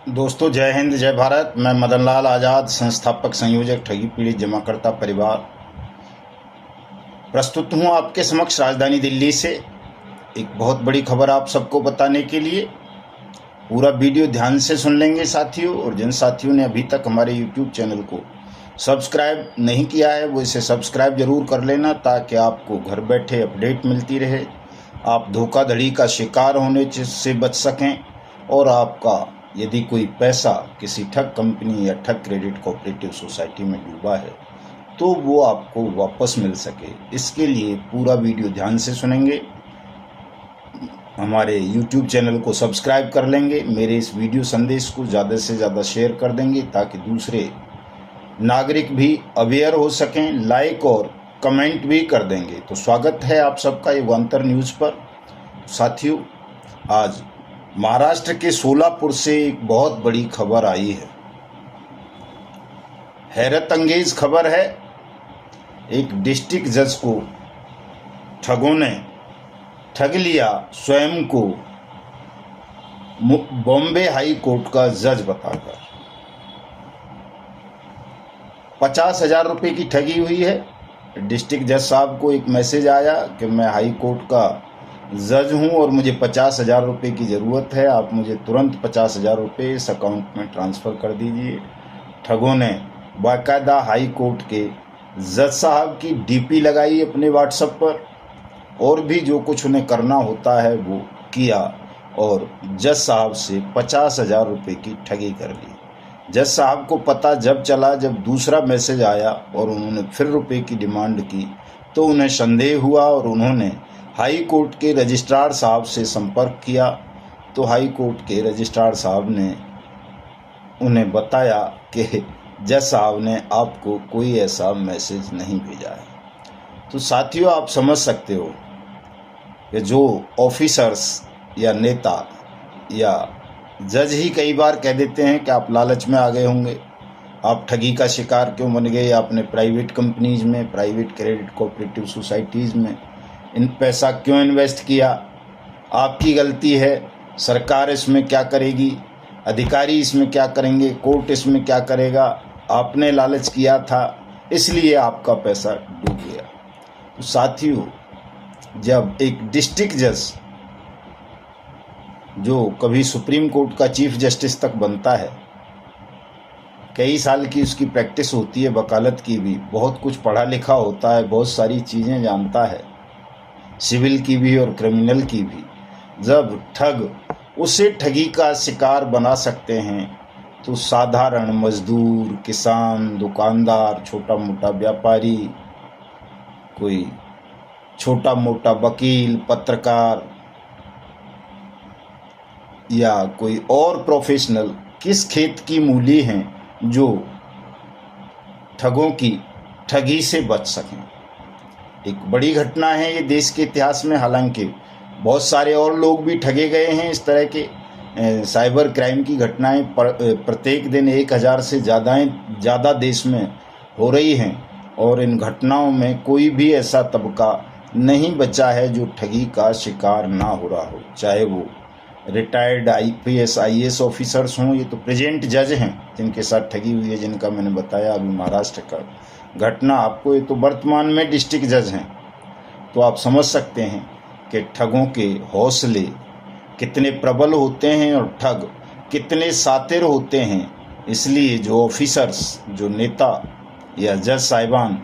दोस्तों, जय हिंद जय भारत। मैं मदन लाल आज़ाद, संस्थापक संयोजक ठगी पीड़ित जमाकर्ता परिवार, प्रस्तुत हूँ आपके समक्ष राजधानी दिल्ली से एक बहुत बड़ी खबर आप सबको बताने के लिए। पूरा वीडियो ध्यान से सुन लेंगे साथियों, और जिन साथियों ने अभी तक हमारे YouTube चैनल को सब्सक्राइब नहीं किया है वो इसे सब्सक्राइब जरूर कर लेना, ताकि आपको घर बैठे अपडेट मिलती रहे, आप धोखाधड़ी का शिकार होने से बच सकें, और आपका यदि कोई पैसा किसी ठग कंपनी या ठग क्रेडिट कोऑपरेटिव सोसाइटी में डूबा है तो वो आपको वापस मिल सके। इसके लिए पूरा वीडियो ध्यान से सुनेंगे, हमारे YouTube चैनल को सब्सक्राइब कर लेंगे, मेरे इस वीडियो संदेश को ज़्यादा से ज़्यादा शेयर कर देंगे ताकि दूसरे नागरिक भी अवेयर हो सकें, लाइक और कमेंट भी कर देंगे। तो स्वागत है आप सबका युगांतर न्यूज़ पर। साथियों, आज महाराष्ट्र के सोलापुर से एक बहुत बड़ी खबर आई है। हैरत अंगेज खबर है। एक डिस्ट्रिक्ट जज को ठगों ने ठग लिया, स्वयं को बॉम्बे हाई कोर्ट का जज बताकर। 50,000 रुपये की ठगी हुई है। डिस्ट्रिक्ट जज साहब को एक मैसेज आया कि मैं हाई कोर्ट का जज हूं और मुझे 50,000 रुपये की ज़रूरत है, आप मुझे तुरंत 50,000 रुपये इस अकाउंट में ट्रांसफ़र कर दीजिए। ठगों ने बाकायदा हाई कोर्ट के जज साहब की डीपी लगाई अपने व्हाट्सएप पर, और भी जो कुछ उन्हें करना होता है वो किया, और जज साहब से 50,000 रुपये की ठगी कर ली। जज साहब को पता जब चला, जब दूसरा मैसेज आया और उन्होंने फिर रुपये की डिमांड की, तो उन्हें संदेह हुआ और उन्होंने हाई कोर्ट के रजिस्ट्रार साहब से संपर्क किया। तो हाई कोर्ट के रजिस्ट्रार साहब ने उन्हें बताया कि जज साहब ने आपको कोई ऐसा मैसेज नहीं भेजा है। तो साथियों, आप समझ सकते हो कि जो ऑफिसर्स या नेता या जज ही कई बार कह देते हैं कि आप लालच में आ गए होंगे, आप ठगी का शिकार क्यों बन गए, आपने प्राइवेट कंपनीज में, प्राइवेट क्रेडिट कोऑपरेटिव सोसाइटीज़ में इन पैसा क्यों इन्वेस्ट किया, आपकी गलती है, सरकार इसमें क्या करेगी, अधिकारी इसमें क्या करेंगे, कोर्ट इसमें क्या करेगा, आपने लालच किया था इसलिए आपका पैसा डूब गया। तो साथियों, जब एक डिस्ट्रिक्ट जज जो कभी सुप्रीम कोर्ट का चीफ जस्टिस तक बनता है, कई साल की उसकी प्रैक्टिस होती है, वकालत की भी, बहुत कुछ पढ़ा लिखा होता है, बहुत सारी चीज़ें जानता है, सिविल की भी और क्रिमिनल की भी, जब ठग उसे ठगी का शिकार बना सकते हैं तो साधारण मजदूर, किसान, दुकानदार, छोटा मोटा व्यापारी, कोई छोटा मोटा वकील, पत्रकार या कोई और प्रोफेशनल किस खेत की मूली हैं जो ठगों की ठगी से बच सकें। एक बड़ी घटना है ये देश के इतिहास में। हालांकि बहुत सारे और लोग भी ठगे गए हैं। इस तरह के साइबर क्राइम की घटनाएं प्रत्येक दिन 1,000 से ज़्यादा देश में हो रही हैं, और इन घटनाओं में कोई भी ऐसा तबका नहीं बचा है जो ठगी का शिकार ना हो रहा हो, चाहे वो रिटायर्ड IPS IAS ऑफिसर्स हों। ये तो प्रेजेंट जज हैं जिनके साथ ठगी हुई है, जिनका मैंने बताया अभी महाराष्ट्र का घटना आपको। ये तो वर्तमान में डिस्ट्रिक्ट जज हैं। तो आप समझ सकते हैं कि ठगों के हौसले कितने प्रबल होते हैं और ठग कितने शातिर होते हैं। इसलिए जो ऑफिसर्स, जो नेता या जज साहिबान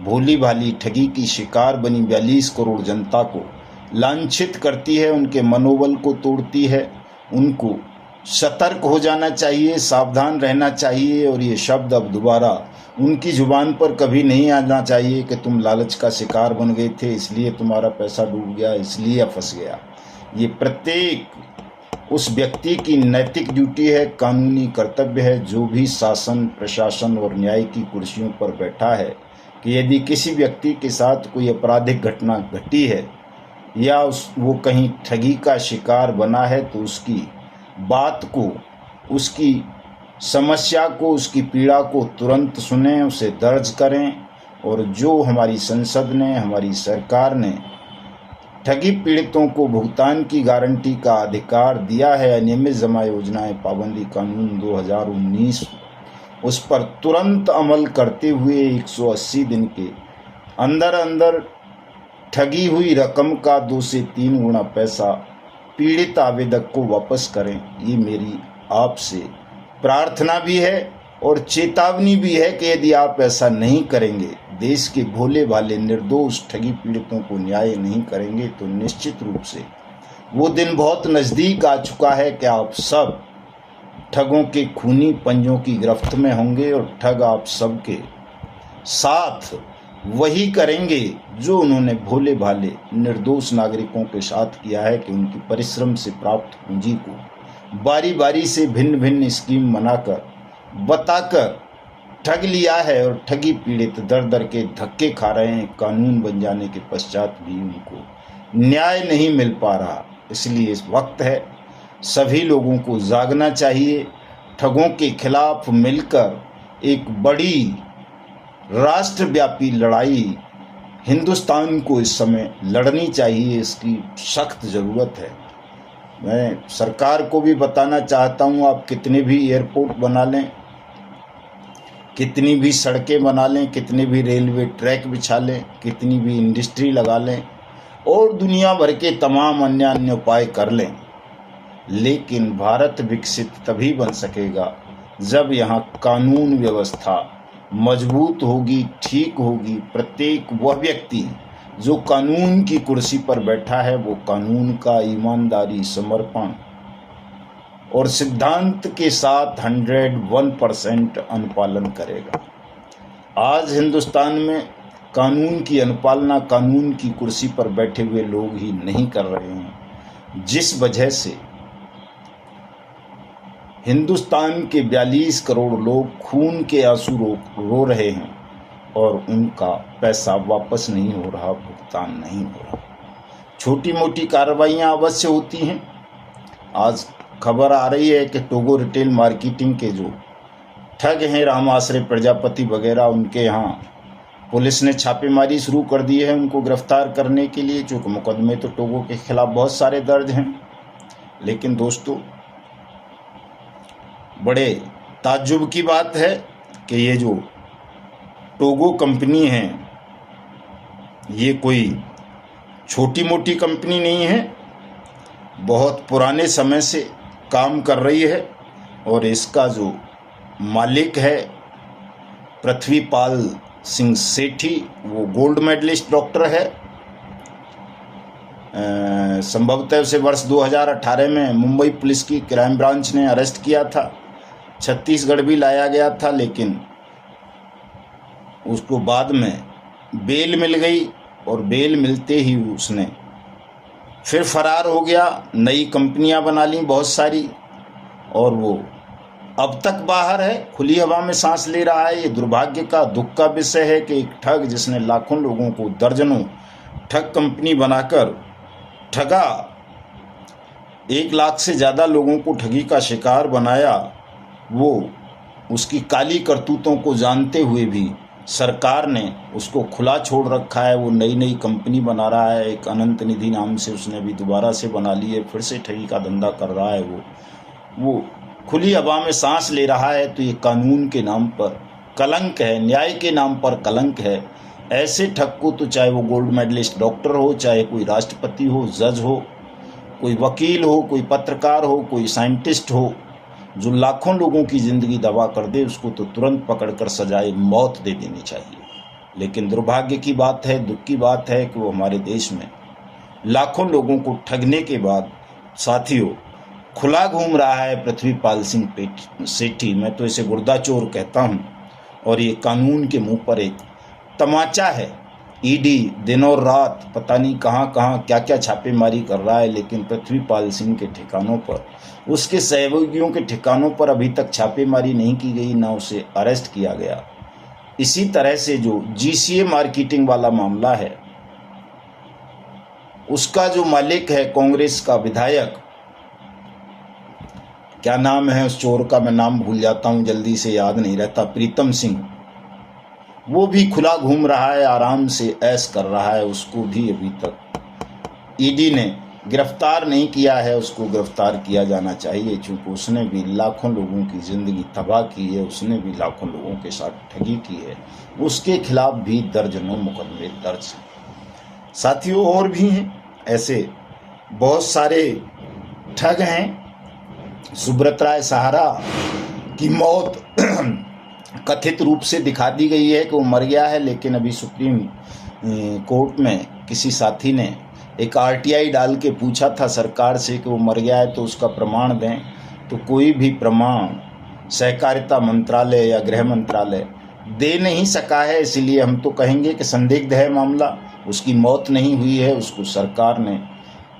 भोली भाली ठगी की शिकार बनी 42 करोड़ जनता को लांछित करती है, उनके मनोबल को तोड़ती है, उनको सतर्क हो जाना चाहिए, सावधान रहना चाहिए, और ये शब्द अब दोबारा उनकी जुबान पर कभी नहीं आना चाहिए कि तुम लालच का शिकार बन गए थे इसलिए तुम्हारा पैसा डूब गया, इसलिए फंस गया। ये प्रत्येक उस व्यक्ति की नैतिक ड्यूटी है, कानूनी कर्तव्य है, जो भी शासन, प्रशासन और न्याय की कुर्सियों पर बैठा है, कि यदि किसी व्यक्ति के साथ कोई आपराधिक घटना घटी है या वो कहीं ठगी का शिकार बना है, तो उसकी बात को, उसकी समस्या को, उसकी पीड़ा को तुरंत सुनें, उसे दर्ज करें, और जो हमारी संसद ने, हमारी सरकार ने ठगी पीड़ितों को भुगतान की गारंटी का अधिकार दिया है। अनियमित जमा योजनाएं पाबंदी कानून 2019 उस पर तुरंत अमल करते हुए 180 दिन के अंदर अंदर ठगी हुई रकम का 2 से 3 गुना पैसा पीड़ित आवेदक को वापस करें। ये मेरी आपसे प्रार्थना भी है और चेतावनी भी है कि यदि आप ऐसा नहीं करेंगे, देश के भोले भाले निर्दोष ठगी पीड़ितों को न्याय नहीं करेंगे, तो निश्चित रूप से वो दिन बहुत नज़दीक आ चुका है कि आप सब ठगों के खूनी पंजों की गिरफ्त में होंगे और ठग आप सबके साथ वही करेंगे जो उन्होंने भोले भाले निर्दोष नागरिकों के साथ किया है कि उनकी परिश्रम से प्राप्त पूंजी को बारी बारी से भिन्न भिन्न स्कीम बनाकर बताकर ठग लिया है और ठगी पीड़ित दर दर के धक्के खा रहे हैं। कानून बन जाने के पश्चात भी उनको न्याय नहीं मिल पा रहा। इसलिए इस वक्त है सभी लोगों को जागना चाहिए, ठगों के खिलाफ मिलकर एक बड़ी राष्ट्रव्यापी लड़ाई हिंदुस्तान को इस समय लड़नी चाहिए। इसकी सख्त ज़रूरत है। मैं सरकार को भी बताना चाहता हूँ, आप कितने भी एयरपोर्ट बना लें, कितनी भी सड़कें बना लें, कितने भी रेलवे ट्रैक बिछा लें, कितनी भी इंडस्ट्री लगा लें और दुनिया भर के तमाम अन्य उपाय कर लें, लेकिन भारत विकसित तभी बन सकेगा जब यहाँ कानून व्यवस्था मजबूत होगी, ठीक होगी। प्रत्येक वह व्यक्ति जो कानून की कुर्सी पर बैठा है वो कानून का ईमानदारी, समर्पण और सिद्धांत के साथ 101% अनुपालन करेगा। आज हिंदुस्तान में कानून की अनुपालना कानून की कुर्सी पर बैठे हुए लोग ही नहीं कर रहे हैं, जिस वजह से हिंदुस्तान के 42 करोड़ लोग खून के आंसू रो रहे हैं और उनका पैसा वापस नहीं हो रहा, भुगतान नहीं हो रहा। छोटी मोटी कार्रवाइयाँ अवश्य होती हैं। आज खबर आ रही है कि टोगो रिटेल मार्केटिंग के जो ठग हैं, राम आश्रय प्रजापति वगैरह, उनके यहाँ पुलिस ने छापेमारी शुरू कर दी है उनको गिरफ्तार करने के लिए। चूँकि मुकदमे तो टोगो के खिलाफ बहुत सारे दर्ज हैं, लेकिन दोस्तों बड़े ताज्जुब की बात है कि ये जो टोगो कंपनी है ये कोई छोटी मोटी कंपनी नहीं है, बहुत पुराने समय से काम कर रही है और इसका जो मालिक है पृथ्वीपाल सिंह सेठी, वो गोल्ड मेडलिस्ट डॉक्टर है। संभवतः उसे वर्ष 2018 में मुंबई पुलिस की क्राइम ब्रांच ने अरेस्ट किया था, छत्तीसगढ़ भी लाया गया था, लेकिन उसको बाद में बेल मिल गई और बेल मिलते ही उसने फिर फरार हो गया। नई कंपनियां बना ली बहुत सारी और वो अब तक बाहर है, खुली हवा में सांस ले रहा है। ये दुर्भाग्य का, दुख का विषय है कि एक ठग जिसने लाखों लोगों को, दर्जनों ठग कंपनी बनाकर ठगा, 1 लाख से ज़्यादा लोगों को ठगी का शिकार बनाया, वो उसकी काली करतूतों को जानते हुए भी सरकार ने उसको खुला छोड़ रखा है। वो नई नई कंपनी बना रहा है, एक अनंत निधि नाम से उसने अभी दोबारा से बना ली है, फिर से ठगी का धंधा कर रहा है। वो खुली हवा में सांस ले रहा है। तो ये कानून के नाम पर कलंक है, न्याय के नाम पर कलंक है। ऐसे ठग को तो चाहे वो गोल्ड मेडलिस्ट डॉक्टर हो, चाहे कोई राष्ट्रपति हो, जज हो, कोई वकील हो, कोई पत्रकार हो, कोई साइंटिस्ट हो, जो लाखों लोगों की ज़िंदगी दबा कर दे, उसको तो तुरंत पकड़कर सजाए मौत दे देनी चाहिए। लेकिन दुर्भाग्य की बात है, दुख की बात है कि वो हमारे देश में लाखों लोगों को ठगने के बाद साथियों खुला घूम रहा है पृथ्वीपाल सिंह सेठी। मैं तो इसे गुर्दा चोर कहता हूँ और ये कानून के मुंह पर एक तमाचा है। ईडी दिन और रात पता नहीं कहाँ कहाँ क्या क्या छापेमारी कर रहा है, लेकिन पृथ्वीपाल सिंह के ठिकानों पर, उसके सहयोगियों के ठिकानों पर अभी तक छापेमारी नहीं की गई, ना उसे अरेस्ट किया गया। इसी तरह से जो जीसीए मार्केटिंग वाला मामला है, उसका जो मालिक है कांग्रेस का विधायक, क्या नाम है उस चोर का, मैं नाम भूल जाता हूँ, जल्दी से याद नहीं रहता, प्रीतम सिंह, वो भी खुला घूम रहा है, आराम से ऐश कर रहा है। उसको भी अभी तक ईडी ने गिरफ्तार नहीं किया है, उसको गिरफ्तार किया जाना चाहिए, क्योंकि उसने भी लाखों लोगों की ज़िंदगी तबाह की है, उसने भी लाखों लोगों के साथ ठगी की है। उसके खिलाफ भी दर्जनों मुकदमे दर्ज हैं। साथियों, और भी हैं ऐसे बहुत सारे ठग हैं। सुब्रत राय सहारा की मौत कथित रूप से दिखा दी गई है कि वो मर गया है, लेकिन अभी सुप्रीम कोर्ट में किसी साथी ने एक आरटीआई डाल के पूछा था सरकार से कि वो मर गया है तो उसका प्रमाण दें, तो कोई भी प्रमाण सहकारिता मंत्रालय या गृह मंत्रालय दे नहीं सका है। इसलिए हम तो कहेंगे कि संदिग्ध है मामला, उसकी मौत नहीं हुई है, उसको सरकार ने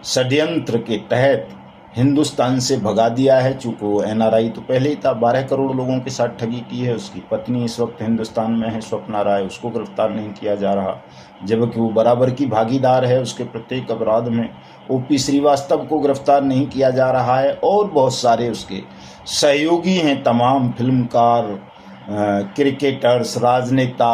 षड्यंत्र के तहत हिंदुस्तान से भगा दिया है। चूँकि वो एनआरआई तो पहले ही था, 12 करोड़ लोगों के साथ ठगी की है। उसकी पत्नी इस वक्त हिंदुस्तान में है, स्वप्ना राय, उसको गिरफ्तार नहीं किया जा रहा, जबकि वो बराबर की भागीदार है उसके प्रत्येक अपराध में। ओपी श्रीवास्तव को गिरफ्तार नहीं किया जा रहा है, और बहुत सारे उसके सहयोगी हैं, तमाम फिल्मकार, क्रिकेटर्स, राजनेता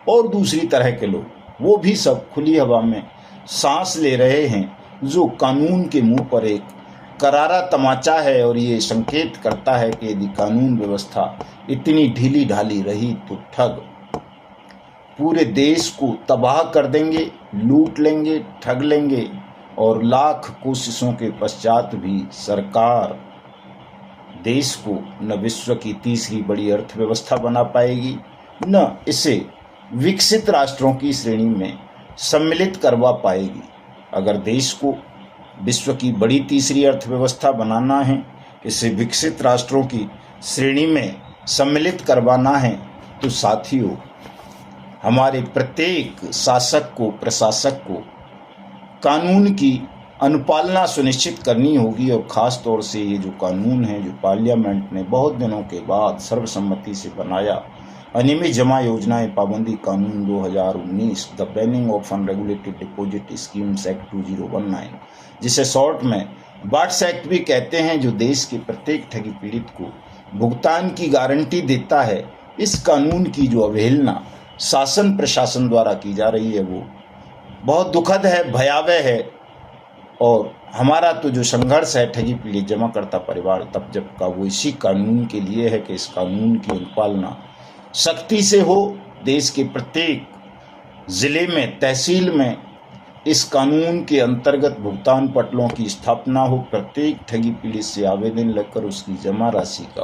और दूसरी तरह के लोग, वो भी सब खुली हवा में सांस ले रहे हैं, जो कानून के मुंह पर एक करारा तमाचा है। और ये संकेत करता है कि यदि कानून व्यवस्था इतनी ढीली ढाली रही तो ठग पूरे देश को तबाह कर देंगे, लूट लेंगे, ठग लेंगे, और लाख कोशिशों के पश्चात भी सरकार देश को न विश्व की तीसरी बड़ी अर्थव्यवस्था बना पाएगी, न इसे विकसित राष्ट्रों की श्रेणी में सम्मिलित करवा पाएगी। अगर देश को विश्व की बड़ी तीसरी अर्थव्यवस्था बनाना है, इसे विकसित राष्ट्रों की श्रेणी में सम्मिलित करवाना है, तो साथियों हमारे प्रत्येक शासक को, प्रशासक को कानून की अनुपालना सुनिश्चित करनी होगी। और ख़ास तौर से ये जो कानून है, जो पार्लियामेंट ने बहुत दिनों के बाद सर्वसम्मति से बनाया, अनियमित जमा योजनाएं पाबंदी कानून 2019, the banning of unregulated deposit schemes act 2019, जिसे शॉर्ट में बाट्स एक्ट भी कहते हैं, जो देश के प्रत्येक ठगी पीड़ित को भुगतान की गारंटी देता है। इस कानून की जो अवहेलना शासन प्रशासन द्वारा की जा रही है, वो बहुत दुखद है, भयावह है। और हमारा तो जो संघर्ष है ठगी पीड़ित जमाकर्ता परिवार तब जब का, वो इसी कानून के लिए है कि इस कानून की अनुपालना सख्ती से हो। देश के प्रत्येक ज़िले में, तहसील में इस कानून के अंतर्गत भुगतान पटलों की स्थापना हो। प्रत्येक ठगी पीड़ित से आवेदन लेकर उसकी जमा राशि का,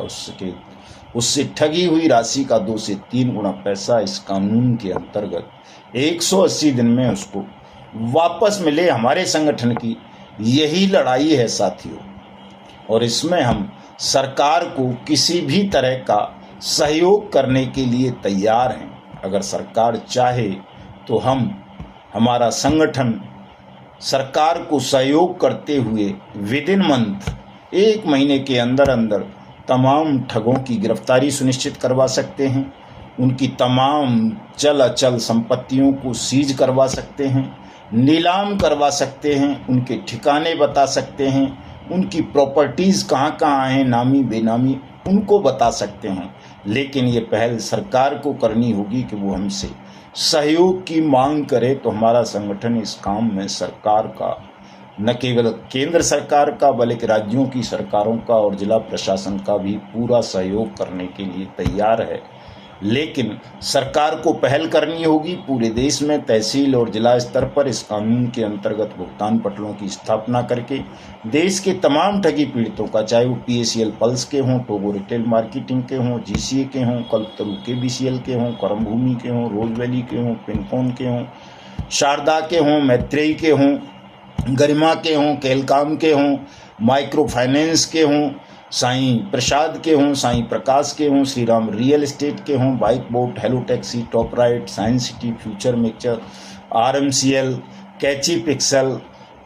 उससे ठगी हुई राशि का 2 से 3 गुना पैसा इस कानून के अंतर्गत 180 दिन में उसको वापस मिले। हमारे संगठन की यही लड़ाई है साथियों, और इसमें हम सरकार को किसी भी तरह का सहयोग करने के लिए तैयार हैं। अगर सरकार चाहे तो हमारा संगठन सरकार को सहयोग करते हुए विद इन मंथ, 1 महीने के अंदर अंदर तमाम ठगों की गिरफ्तारी सुनिश्चित करवा सकते हैं, उनकी तमाम चल अचल संपत्तियों को सीज करवा सकते हैं, नीलाम करवा सकते हैं, उनके ठिकाने बता सकते हैं, उनकी प्रॉपर्टीज़ कहाँ कहाँ हैं, नामी बेनामी, उनको बता सकते हैं। लेकिन ये पहल सरकार को करनी होगी कि वो हमसे सहयोग की मांग करे, तो हमारा संगठन इस काम में सरकार का, न केवल केंद्र सरकार का बल्कि राज्यों की सरकारों का और जिला प्रशासन का भी पूरा सहयोग करने के लिए तैयार है। लेकिन सरकार को पहल करनी होगी पूरे देश में तहसील और जिला स्तर पर इस कानून के अंतर्गत भुगतान पटलों की स्थापना करके देश के तमाम ठगी पीड़ितों का, चाहे वो पीएसीएल पल्स के हों, टोगो रिटेल मार्केटिंग के हों, जीसीए के हों, कल्पतरू केबीसीएल के हों, करम भूमि के हों, रोज वैली के हों, पिनकॉन के हों, शारदा के हों, मैत्रेयी के हों, गरिमा के हों, केलकाम के हों, माइक्रो फाइनेंस के हों, साईं प्रसाद के हों, साईं प्रकाश के हों, श्री राम रियल एस्टेट के हों, bike boat, hello taxi, top right, science city, future mixture, RMCL, catchy pixel,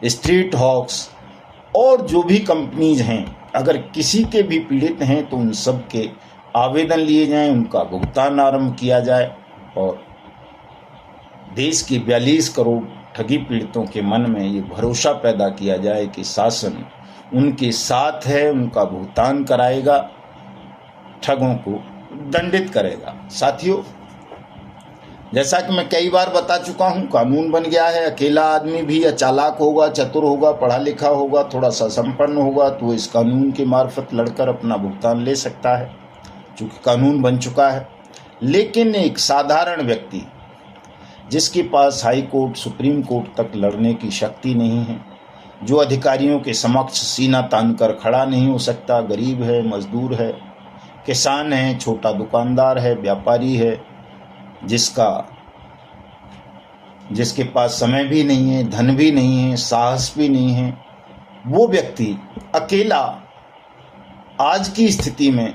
street hawks और जो भी कंपनीज हैं, अगर किसी के भी पीड़ित हैं तो उन सब के आवेदन लिए जाएं, उनका भुगतान आरंभ किया जाए और देश के 42 करोड़ ठगी पीड़ितों के मन में ये भरोसा पैदा किया जाए कि शासन उनके साथ है, उनका भुगतान कराएगा, ठगों को दंडित करेगा। साथियों, जैसा कि मैं कई बार बता चुका हूँ, कानून बन गया है, अकेला आदमी भी या चालाक होगा, चतुर होगा, पढ़ा लिखा होगा, थोड़ा सा संपन्न होगा तो इस कानून के मार्फत लड़कर अपना भुगतान ले सकता है, चूँकि कानून बन चुका है। लेकिन एक साधारण व्यक्ति जिसके पास हाई कोर्ट, सुप्रीम कोर्ट तक लड़ने की शक्ति नहीं है, जो अधिकारियों के समक्ष सीना तान कर खड़ा नहीं हो सकता, गरीब है, मजदूर है, किसान है, छोटा दुकानदार है, व्यापारी है, जिसके पास समय भी नहीं है, धन भी नहीं है, साहस भी नहीं है, वो व्यक्ति अकेला आज की स्थिति में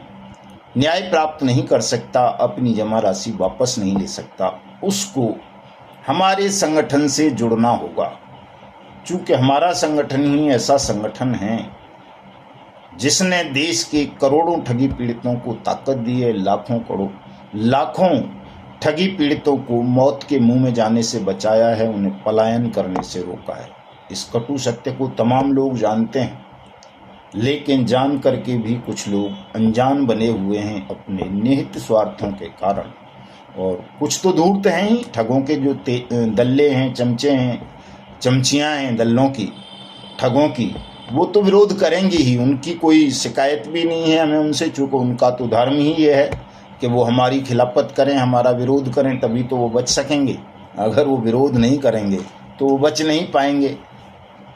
न्याय प्राप्त नहीं कर सकता, अपनी जमा राशि वापस नहीं ले सकता। उसको हमारे संगठन से जुड़ना होगा, चूँकि हमारा संगठन ही ऐसा संगठन है जिसने देश के करोड़ों ठगी पीड़ितों को ताकत दी है, लाखों ठगी पीड़ितों को मौत के मुंह में जाने से बचाया है, उन्हें पलायन करने से रोका है। इस कटु सत्य को तमाम लोग जानते हैं, लेकिन जान करके भी कुछ लोग अनजान बने हुए हैं अपने निहित स्वार्थों के कारण। और कुछ तो धूर्त हैं ही, ठगों के जो दल्ले हैं, चमचे हैं, चमचियाँ हैं दल्लों की, ठगों की, वो तो विरोध करेंगी ही, उनकी कोई शिकायत भी नहीं है हमें उनसे, चूँकि उनका तो धर्म ही ये है कि वो हमारी खिलाफत करें, हमारा विरोध करें, तभी तो वो बच सकेंगे। अगर वो विरोध नहीं करेंगे तो वो बच नहीं पाएंगे।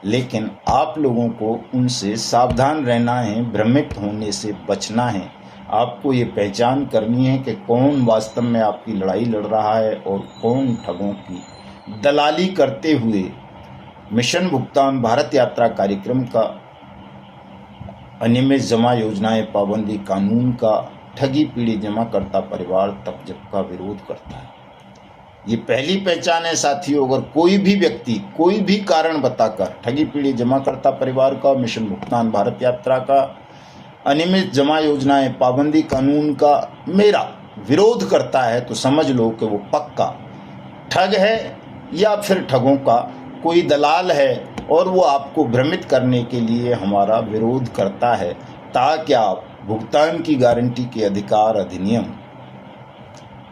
लेकिन आप लोगों को उनसे सावधान रहना है, भ्रमित होने से बचना है। आपको ये पहचान करनी है कि कौन वास्तव में आपकी लड़ाई लड़ रहा है और कौन ठगों की दलाली करते हुए मिशन भुगतान भारत यात्रा कार्यक्रम का, अनियमित जमा योजनाएं, पाबंदी कानून का, ठगी पीड़ित जमाकर्ता परिवार तक जब का विरोध करता है। ये पहली पहचान है साथियों। अगर कोई भी व्यक्ति कोई भी कारण बताकर ठगी पीड़ित जमाकर्ता परिवार का, मिशन भुगतान भारत यात्रा का, अनियमित जमा योजनाएं, पाबंदी कानून का मेरा विरोध करता है तो समझ लो कि वो पक्का ठग है या फिर ठगों का कोई दलाल है, और वो आपको भ्रमित करने के लिए हमारा विरोध करता है, ताकि आप भुगतान की गारंटी के अधिकार अधिनियम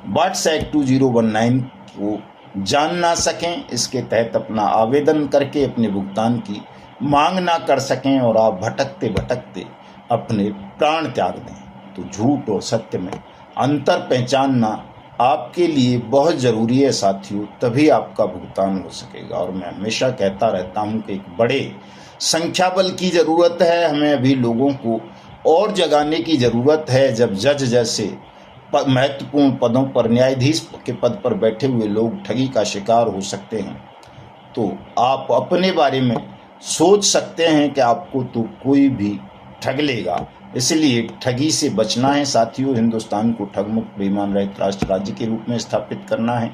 वाट्स एक्ट 2019 को जान ना सकें, इसके तहत अपना आवेदन करके अपने भुगतान की मांग ना कर सकें और आप भटकते भटकते अपने प्राण त्याग दें। तो झूठ और सत्य में अंतर पहचानना आपके लिए बहुत ज़रूरी है साथियों, तभी आपका भुगतान हो सकेगा। और मैं हमेशा कहता रहता हूं कि एक बड़े संख्या बल की ज़रूरत है, हमें अभी लोगों को और जगाने की ज़रूरत है। जब जज जैसे महत्वपूर्ण पदों पर, न्यायाधीश के पद पर बैठे हुए लोग ठगी का शिकार हो सकते हैं, तो आप अपने बारे में सोच सकते हैं कि आपको तो कोई भी ठग लेगा। इसलिए ठगी से बचना है साथियों। हिंदुस्तान को ठगमुक्त, बेईमान रहित राष्ट्र राज्य के रूप में स्थापित करना है,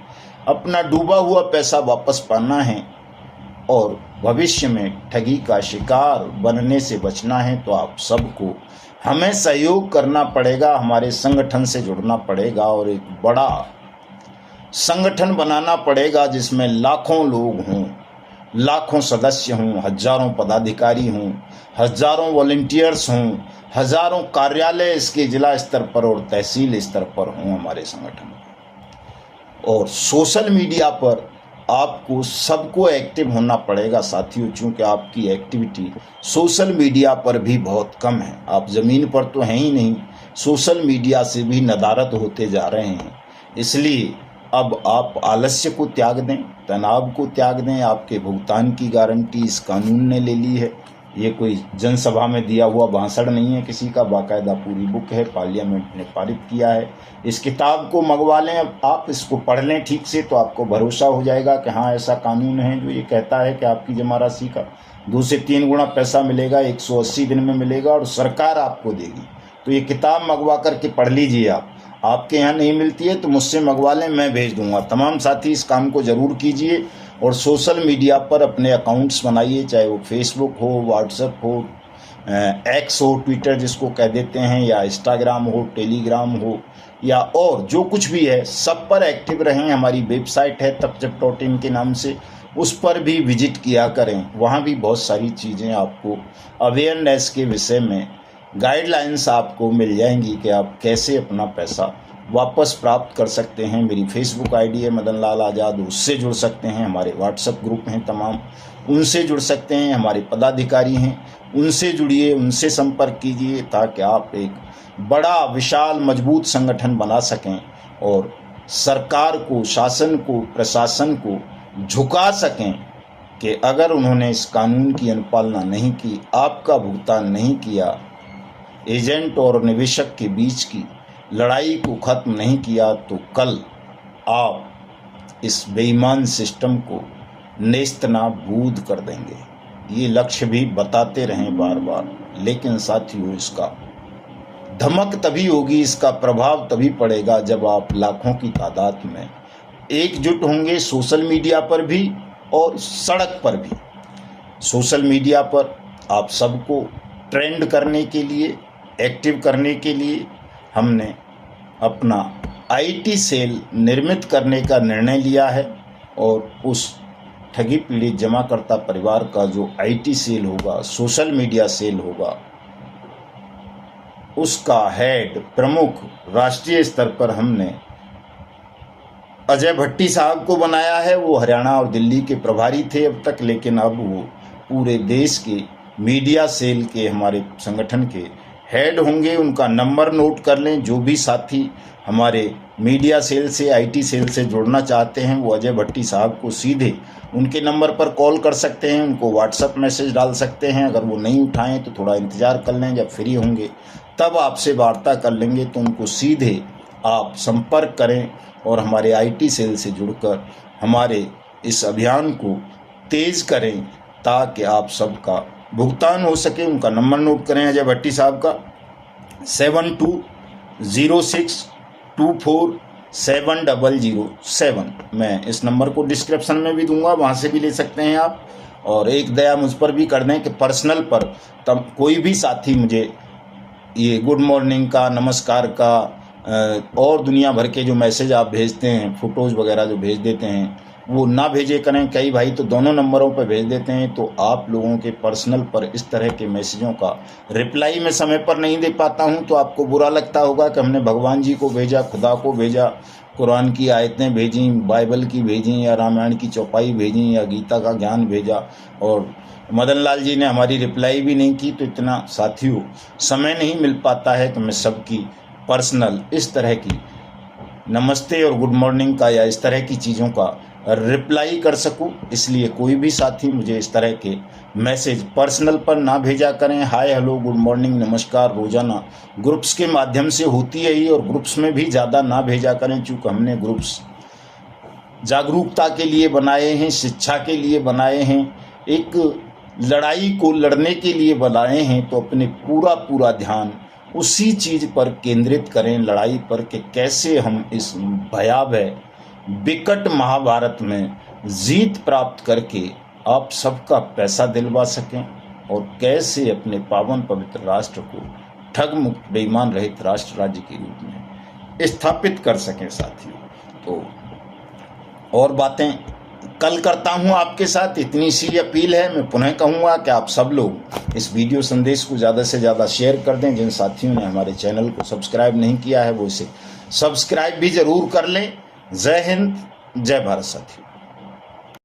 अपना डूबा हुआ पैसा वापस पाना है और भविष्य में ठगी का शिकार बनने से बचना है। तो आप सबको हमें सहयोग करना पड़ेगा, हमारे संगठन से जुड़ना पड़ेगा और एक बड़ा संगठन बनाना पड़ेगा जिसमें लाखों लोग हों, लाखों सदस्य हों, हजारों पदाधिकारी हों, हजारों वॉलंटियर्स हों, हजारों कार्यालय इसके जिला स्तर पर और तहसील स्तर पर हों हमारे संगठन। और सोशल मीडिया पर आपको सबको एक्टिव होना पड़ेगा साथियों, चूँकि आपकी एक्टिविटी सोशल मीडिया पर भी बहुत कम है। आप ज़मीन पर तो हैं ही नहीं, सोशल मीडिया से भी नदारद होते जा रहे हैं। इसलिए अब आप आलस्य को त्याग दें, तनाव को त्याग दें। आपके भुगतान की गारंटी इस कानून ने ले ली है। ये कोई जनसभा में दिया हुआ भाषण नहीं है किसी का, बाकायदा पूरी बुक है, पार्लियामेंट ने पारित किया है। इस किताब को मंगवा लें, अब आप इसको पढ़ लें ठीक से, तो आपको भरोसा हो जाएगा कि हाँ ऐसा कानून है जो ये कहता है कि आपकी जमा राशि का 2 से 3 गुना पैसा मिलेगा, 180 दिन में मिलेगा और सरकार आपको देगी। तो ये किताब मंगवा करके पढ़ लीजिए। आपके यहाँ नहीं मिलती है तो मुझसे मंगवा लें, मैं भेज दूंगा। तमाम साथी इस काम को ज़रूर कीजिए और सोशल मीडिया पर अपने अकाउंट्स बनाइए, चाहे वो फेसबुक हो, व्हाट्सएप हो, एक्स हो, ट्विटर जिसको कह देते हैं, या इंस्टाग्राम हो, टेलीग्राम हो, या और जो कुछ भी है, सब पर एक्टिव रहें। हमारी वेबसाइट है तपजप.in के नाम से, उस पर भी विजिट किया करें। वहाँ भी बहुत सारी चीज़ें आपको अवेयरनेस के विषय में गाइडलाइंस आपको मिल जाएंगी कि आप कैसे अपना पैसा वापस प्राप्त कर सकते हैं। मेरी फेसबुक आईडी है मदन लाल आज़ाद, उससे जुड़ सकते हैं। हमारे व्हाट्सएप ग्रुप हैं तमाम, उनसे जुड़ सकते हैं। हमारे पदाधिकारी हैं, उनसे जुड़िए, उनसे संपर्क कीजिए, ताकि आप एक बड़ा विशाल मजबूत संगठन बना सकें और सरकार को, शासन को, प्रशासन को झुका सकें कि अगर उन्होंने इस कानून की अनुपालना नहीं की, आपका भुगतान नहीं किया, एजेंट और निवेशक के बीच की लड़ाई को ख़त्म नहीं किया, तो कल आप इस बेईमान सिस्टम को नेस्तनाबूद कर देंगे। ये लक्ष्य भी बताते रहें बार बार, लेकिन साथियों इसका धमक तभी होगी, इसका प्रभाव तभी पड़ेगा जब आप लाखों की तादाद में एकजुट होंगे, सोशल मीडिया पर भी और सड़क पर भी। सोशल मीडिया पर आप सबको ट्रेंड करने के लिए, एक्टिव करने के लिए हमने अपना आईटी सेल निर्मित करने का निर्णय लिया है और उस ठगी पीड़ित जमाकर्ता परिवार का जो आईटी सेल होगा, सोशल मीडिया सेल होगा, उसका हेड प्रमुख राष्ट्रीय स्तर पर हमने अजय भट्टी साहब को बनाया है। वो हरियाणा और दिल्ली के प्रभारी थे अब तक, लेकिन अब वो पूरे देश के मीडिया सेल के हमारे संगठन के हेड होंगे। उनका नंबर नोट कर लें। जो भी साथी हमारे मीडिया सेल से, आईटी सेल से जुड़ना चाहते हैं, वो अजय भट्टी साहब को सीधे उनके नंबर पर कॉल कर सकते हैं, उनको व्हाट्सएप मैसेज डाल सकते हैं। अगर वो नहीं उठाएं तो थोड़ा इंतज़ार कर लें, जब फ्री होंगे तब आपसे वार्ता कर लेंगे। तो उनको सीधे आप संपर्क करें और हमारे आईटी सेल से जुड़कर हमारे इस अभियान को तेज़ करें, ताकि आप सबका भुगतान हो सके। उनका नंबर नोट करें अजय भट्टी साहब का 7206247007। मैं इस नंबर को डिस्क्रिप्शन में भी दूंगा, वहाँ से भी ले सकते हैं आप। और एक दया मुझ पर भी कर दें कि पर्सनल पर तब कोई भी साथी मुझे ये गुड मॉर्निंग का, नमस्कार का और दुनिया भर के जो मैसेज आप भेजते हैं, फ़ोटोज़ वगैरह जो भेज देते हैं, वो ना भेजे करें। कई भाई तो दोनों नंबरों पर भेज देते हैं, तो आप लोगों के पर्सनल पर इस तरह के मैसेजों का रिप्लाई मैं समय पर नहीं दे पाता हूं, तो आपको बुरा लगता होगा कि हमने भगवान जी को भेजा, खुदा को भेजा, कुरान की आयतें भेजी, बाइबल की भेजी, या रामायण की चौपाई भेजी, या गीता का ज्ञान भेजा, और मदन लाल जी ने हमारी रिप्लाई भी नहीं की। तो इतना साथियों समय नहीं मिल पाता है कि मैं सबकी पर्सनल इस तरह की नमस्ते और गुड मॉर्निंग का या इस तरह की चीज़ों का रिप्लाई कर सकूं। इसलिए कोई भी साथी मुझे इस तरह के मैसेज पर्सनल पर ना भेजा करें। हाय, हेलो, गुड मॉर्निंग, नमस्कार रोज़ाना ग्रुप्स के माध्यम से होती है ही, और ग्रुप्स में भी ज़्यादा ना भेजा करें, चूँकि हमने ग्रुप्स जागरूकता के लिए बनाए हैं, शिक्षा के लिए बनाए हैं, एक लड़ाई को लड़ने के लिए बनाए हैं। तो अपने पूरा ध्यान उसी चीज़ पर केंद्रित करें, लड़ाई पर, कि कैसे हम इस भयावह विकट महाभारत में जीत प्राप्त करके आप सबका पैसा दिलवा सकें, और कैसे अपने पावन पवित्र राष्ट्र को ठग मुक्त, बेईमान रहित राष्ट्र राज्य के रूप में स्थापित कर सकें साथियों। तो और बातें कल करता हूं आपके साथ। इतनी सी अपील है। मैं पुनः कहूँगा कि आप सब लोग इस वीडियो संदेश को ज़्यादा से ज़्यादा शेयर कर दें। जिन साथियों ने हमारे चैनल को सब्सक्राइब नहीं किया है, वो इसे सब्सक्राइब भी ज़रूर कर लें। जय हिंद, जय भारत साथियों।